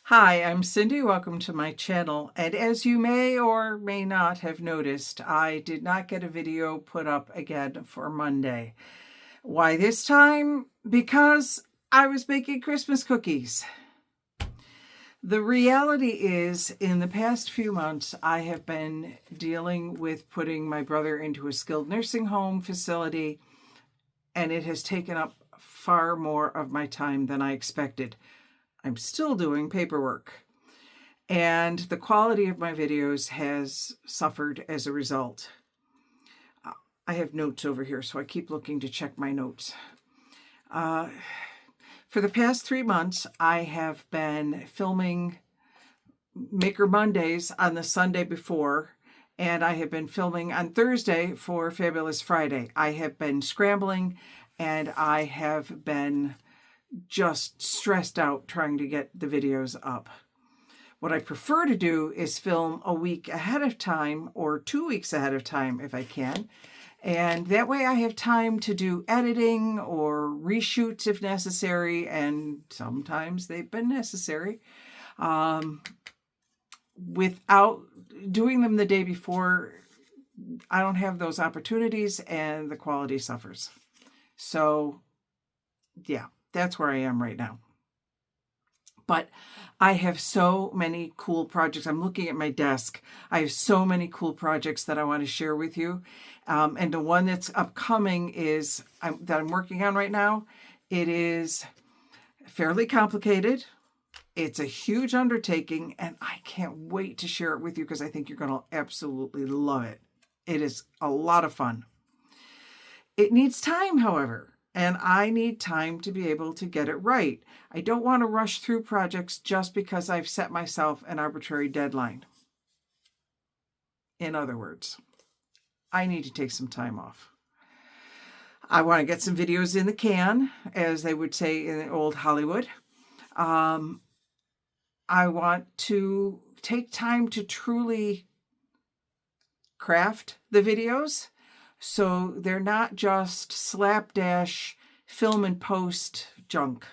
Hi, I'm Cindy. Welcome to my channel. And as you may or may not have noticed, I did not get a video put up again for Monday. Why this time? Because I was baking Christmas cookies. The reality is, in the past few months, I have been dealing with putting my brother into a skilled nursing home facility, and it has taken up far more of my time than I expected. I'm still doing paperwork, and the quality of my videos has suffered as a result. I have notes over here, so I keep looking to check my notes. For the past 3 months, I have been filming Maker Mondays on the Sunday before, and I have been filming on Thursday for Fabulous Friday. I have been scrambling, and I have been just stressed out trying to get the videos up. What I prefer to do is film a week ahead of time or 2 weeks ahead of time if I can. And that way I have time to do editing or reshoots if necessary, and sometimes they've been necessary. Without doing them the day before, I don't have those opportunities and the quality suffers. So yeah, that's where I am right now. But I have so many cool projects. I'm looking at my desk. I have so many cool projects that I want to share with you. And the one that's upcoming is that I'm working on right now. It is fairly complicated. It's a huge undertaking, and I can't wait to share it with you because I think you're going to absolutely love it. It is a lot of fun. It needs time, however. And I need time to be able to get it right. I don't want to rush through projects just because I've set myself an arbitrary deadline. In other words, I need to take some time off. I want to get some videos in the can, as they would say in old Hollywood. I want to take time to truly craft the videos, so they're not just slapdash film and post junk,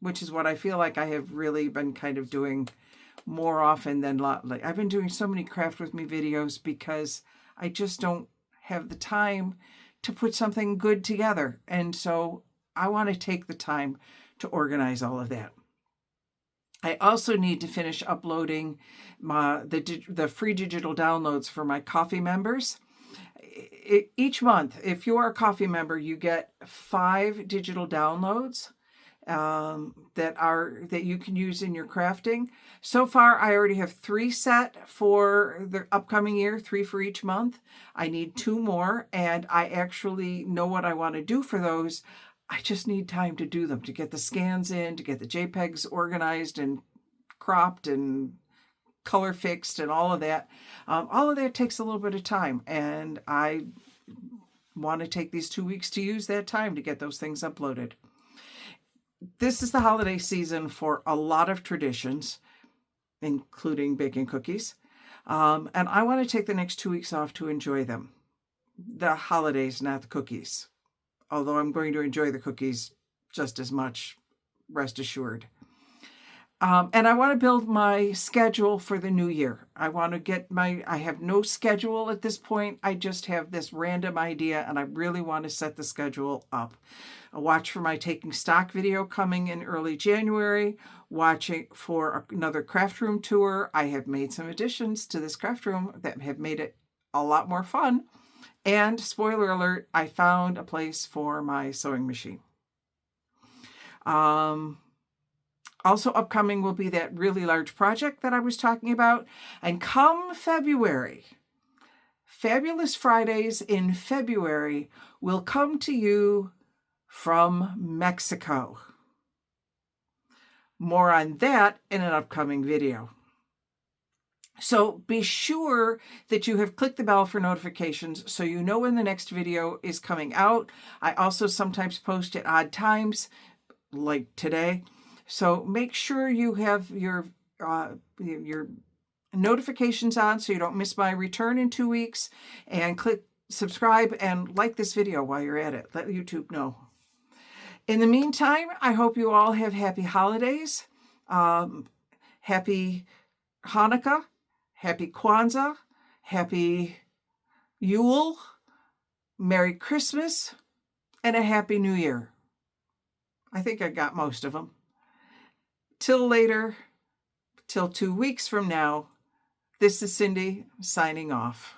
which is what I feel like I have really been kind of doing more often than lately. I've been doing so many craft with me videos because I just don't have the time to put something good together. And so I want to take the time to organize all of that. I also need to finish uploading the free digital downloads for my coffee members. Each month, if you are a coffee member, you get 5 digital downloads that you can use in your crafting. So far, I already have 3 set for the upcoming year, 3 for each month. I need 2 more, and I actually know what I want to do for those. I just need time to do them, to get the scans in, to get the JPEGs organized and cropped and color fixed and all of that. All of that takes a little bit of time, and I want to take these 2 weeks to use that time to get those things uploaded. This is the holiday season for a lot of traditions, including baking cookies. And I want to take the next 2 weeks off to enjoy them. The holidays, not the cookies. Although I'm going to enjoy the cookies just as much, rest assured. And I want to build my schedule for the new year. I have no schedule at this point. I just have this random idea, and I really want to set the schedule up. Watch for my taking stock video coming in early January. Watching for another craft room tour. I have made some additions to this craft room that have made it a lot more fun. And spoiler alert, I found a place for my sewing machine. Also upcoming will be that really large project that I was talking about. And come February, Fabulous Fridays in February will come to you from Mexico. More on that in an upcoming video. So be sure that you have clicked the bell for notifications so you know when the next video is coming out. I also sometimes post at odd times, like today. So make sure you have your notifications on so you don't miss my return in 2 weeks, and click subscribe and like this video while you're at it. Let YouTube know. In the meantime, I hope you all have happy holidays. Happy Hanukkah, Happy Kwanzaa, Happy Yule, Merry Christmas, and a Happy New Year. I think I got most of them. Till later, till 2 weeks from now, this is Cindy signing off.